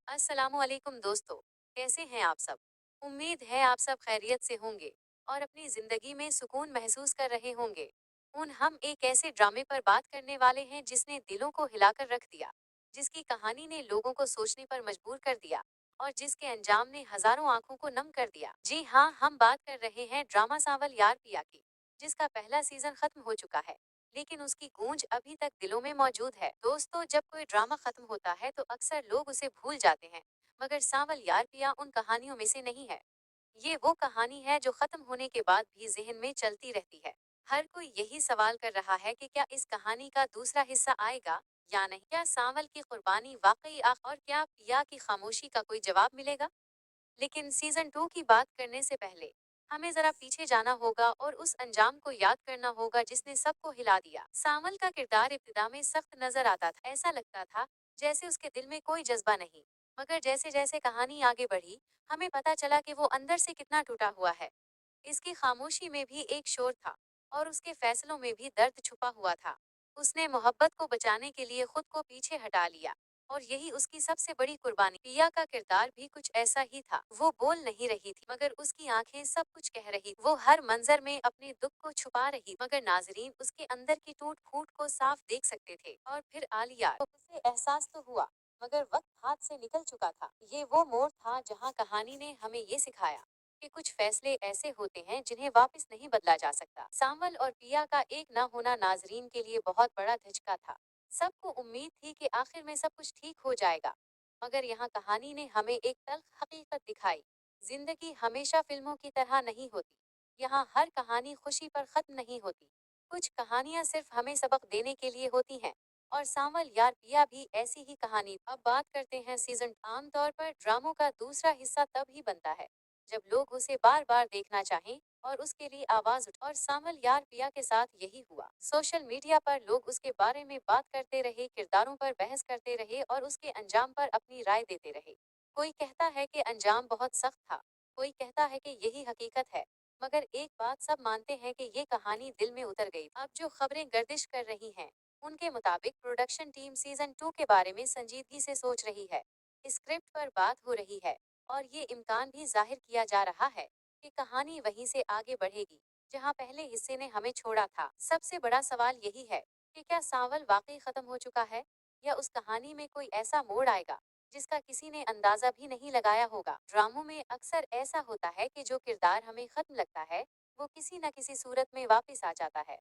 अस्सलामुअलैकुम दोस्तों। कैसे हैं आप सब? उम्मीद है आप सब खैरियत से होंगे और अपनी जिंदगी में सुकून महसूस कर रहे होंगे। हम एक ऐसे ड्रामे पर बात करने वाले हैं जिसने दिलों को हिलाकर रख दिया, जिसकी कहानी ने लोगों को सोचने पर मजबूर कर दिया और जिसके अंजाम ने हजारों आंखों को नम कर दिया। जी हाँ, हम बात कर रहे हैं ड्रामा सांवल यार पिया की, जिसका पहला सीजन खत्म हो चुका है, लेकिन उसकी गूंज अभी तक दिलों में मौजूद है। दोस्तों, जब कोई ड्रामा खत्म होता है तो अक्सर लोग उसे भूल जाते हैं, मगर सांवल यार पिया उन कहानियों में से नहीं है। ये वो कहानी है जो खत्म होने के बाद भी जहन में चलती रहती है। हर कोई यही सवाल कर रहा है कि क्या इस कहानी का दूसरा हिस्सा आएगा या नहीं। क्या सांवल की कुर्बानी वाकई आख और क्या पिया की खामोशी का कोई जवाब मिलेगा। लेकिन सीजन 2 की बात करने से पहले हमें जरा पीछे जाना होगा और उस अंजाम को याद करना होगा जिसने सबको हिला दिया। सावल का किरदार इब्तिदा में सख्त नजर आता था। ऐसा लगता था जैसे उसके दिल में कोई जज्बा नहीं, मगर जैसे जैसे कहानी आगे बढ़ी हमें पता चला कि वो अंदर से कितना टूटा हुआ है। इसकी खामोशी में भी एक शोर था और उसके फैसलों में भी दर्द छुपा हुआ था। उसने मोहब्बत को बचाने के लिए खुद को पीछे हटा लिया और यही उसकी सबसे बड़ी कुर्बानी। पिया का किरदार भी कुछ ऐसा ही था। वो बोल नहीं रही थी, मगर उसकी आंखें सब कुछ कह रही। वो हर मंजर में अपने दुख को छुपा रही, मगर नाजरीन उसके अंदर की टूट फूट को साफ देख सकते थे। और फिर आलिया तो उसे एहसास तो हुआ, मगर वक्त हाथ से निकल चुका था। ये वो मोड़ था जहाँ कहानी ने हमें ये सिखाया कि कुछ फैसले ऐसे होते हैं जिन्हें वापस नहीं बदला जा सकता। सांवल और पिया का एक ना होना नाजरीन के लिए बहुत बड़ा धचका था। सबको उम्मीद थी कि आखिर में सब कुछ ठीक हो जाएगा, मगर यहाँ कहानी ने हमें एक तल्ख हकीकत दिखाई। जिंदगी हमेशा फिल्मों की तरह नहीं होती। यहाँ हर कहानी खुशी पर खत्म नहीं होती। कुछ कहानियाँ सिर्फ हमें सबक देने के लिए होती हैं, और सांवल यार पिया भी ऐसी ही कहानी। अब बात करते हैं सीजन। आमतौर पर ड्रामों का दूसरा हिस्सा तब ही बनता है जब लोग उसे बार बार देखना चाहें और उसके लिए आवाज उठ। और सामल यार पिया के साथ यही हुआ। सोशल मीडिया पर लोग उसके बारे में बात करते रहे, किरदारों पर बहस करते रहे और उसके अंजाम पर अपनी राय देते रहे। कोई कहता है कि अंजाम बहुत सख्त था, कोई कहता है कि यही हकीकत है, मगर एक बात सब मानते हैं कि ये कहानी दिल में उतर गई। अब जो खबरें गर्दिश कर रही हैं, उनके मुताबिक प्रोडक्शन टीम सीजन 2 के बारे में संजीदगी से सोच रही है। स्क्रिप्ट पर बात हो रही है और ये इम्कान भी जाहिर किया जा रहा है कि कहानी वहीं से आगे बढ़ेगी जहां पहले हिस्से ने हमें छोड़ा था। सबसे बड़ा सवाल यही है कि क्या सांवल वाकई खत्म हो चुका है, या उस कहानी में कोई ऐसा मोड़ आएगा जिसका किसी ने अंदाजा भी नहीं लगाया होगा। ड्रामों में अक्सर ऐसा होता है कि जो किरदार हमें खत्म लगता है वो किसी न किसी सूरत में वापस आ जाता है।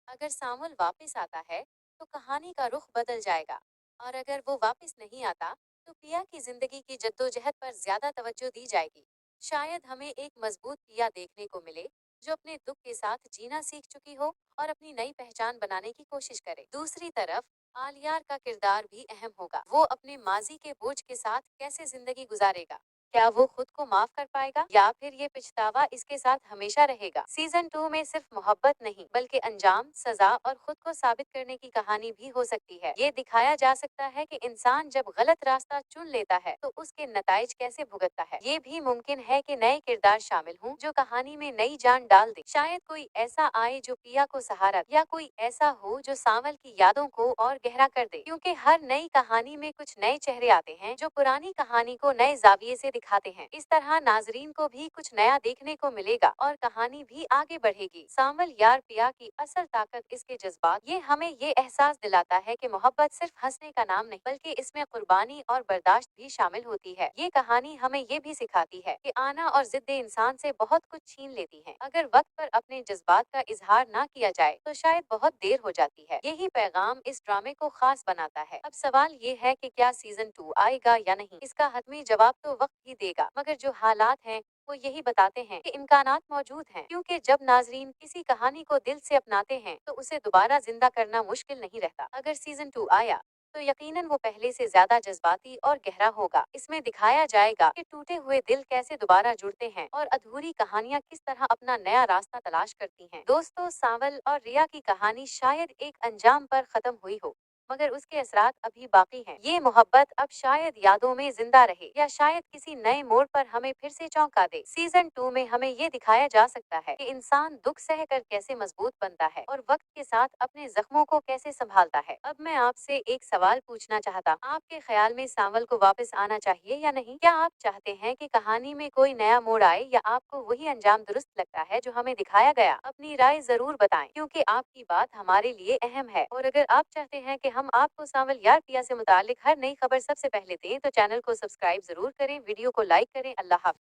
अगर सांवल वापस आता है तो कहानी का रुख बदल जाएगा, और अगर वो वापस नहीं आता तो पिया की जिंदगी की जद्दोजहद पर ज्यादा तवज्जो दी जाएगी। शायद हमें एक मजबूत पिया देखने को मिले जो अपने दुख के साथ जीना सीख चुकी हो और अपनी नई पहचान बनाने की कोशिश करे। दूसरी तरफ आलियार का किरदार भी अहम होगा। वो अपने माजी के बोझ के साथ कैसे जिंदगी गुजारेगा। क्या वो खुद को माफ कर पाएगा या फिर ये पछतावा इसके साथ हमेशा रहेगा। सीजन 2 में सिर्फ मोहब्बत नहीं बल्कि अंजाम, सजा और खुद को साबित करने की कहानी भी हो सकती है। ये दिखाया जा सकता है कि इंसान जब गलत रास्ता चुन लेता है तो उसके नताइज कैसे भुगतता है। ये भी मुमकिन है कि नए किरदार शामिल हों जो कहानी में नई जान डाल दे। शायद कोई ऐसा आए जो पिया को सहारा दे, या कोई ऐसा हो जो सांवल की यादों को और गहरा कर दे, क्योंकि हर नई कहानी में कुछ नए चेहरे आते हैं जो पुरानी कहानी को नए जाविये से दिखाते हैं। इस तरह नाजरीन को भी कुछ नया देखने को मिलेगा और कहानी भी आगे बढ़ेगी। सांवल यार पिया की असल ताकत इसके जज्बात। ये हमें ये एहसास दिलाता है कि मोहब्बत सिर्फ हंसने का नाम नहीं बल्कि इसमें कुर्बानी और बर्दाश्त भी शामिल होती है। ये कहानी हमें ये भी सिखाती है कि आना और जिद्दे इंसान से बहुत कुछ छीन लेती हैं। अगर वक्त पर अपने जज्बात का इजहार ना किया जाए तो शायद बहुत देर हो जाती है। यही पैगाम इस ड्रामे को खास बनाता है। अब सवाल ये है कि क्या सीजन 2 आएगा या नहीं। इसका हतमी जवाब तो वक्त ही देगा, मगर जो हालात हैं वो यही बताते हैं कि इम्कानात मौजूद हैं, क्योंकि जब नाजरीन किसी कहानी को दिल से अपनाते हैं तो उसे दोबारा जिंदा करना मुश्किल नहीं रहता। अगर सीजन 2 आया तो यकीनन वो पहले से ज्यादा जज्बाती और गहरा होगा। इसमें दिखाया जाएगा कि टूटे हुए दिल कैसे दोबारा जुड़ते हैं और अधूरी कहानियां किस तरह अपना नया रास्ता तलाश करती हैं। दोस्तों, सांवल और रिया की कहानी शायद एक अंजाम पर खत्म हुई हो, मगर उसके असरात अभी बाकी हैं। ये मोहब्बत अब शायद यादों में जिंदा रहे या शायद किसी नए मोड़ पर हमें फिर से चौंका दे। सीजन 2 में हमें ये दिखाया जा सकता है कि इंसान दुख सहकर कैसे मजबूत बनता है और वक्त के साथ अपने जख्मों को कैसे संभालता है। अब मैं आपसे एक सवाल पूछना चाहता, आपके ख्याल में सांवल को वापस आना चाहिए या नहीं? क्या आप चाहते हैं कि कहानी में कोई नया मोड़ आए या आपको वही अंजाम दुरुस्त लगता है जो हमें दिखाया गया? अपनी राय जरूर बताएं, क्योंकि आपकी बात हमारे लिए अहम है। और अगर आप चाहते हैं कि हम आपको सांवल यार पिया से मुतालिक हर नई खबर सबसे पहले दें तो चैनल को सब्सक्राइब जरूर करें, वीडियो को लाइक करें। अल्लाह हाफ़िज़।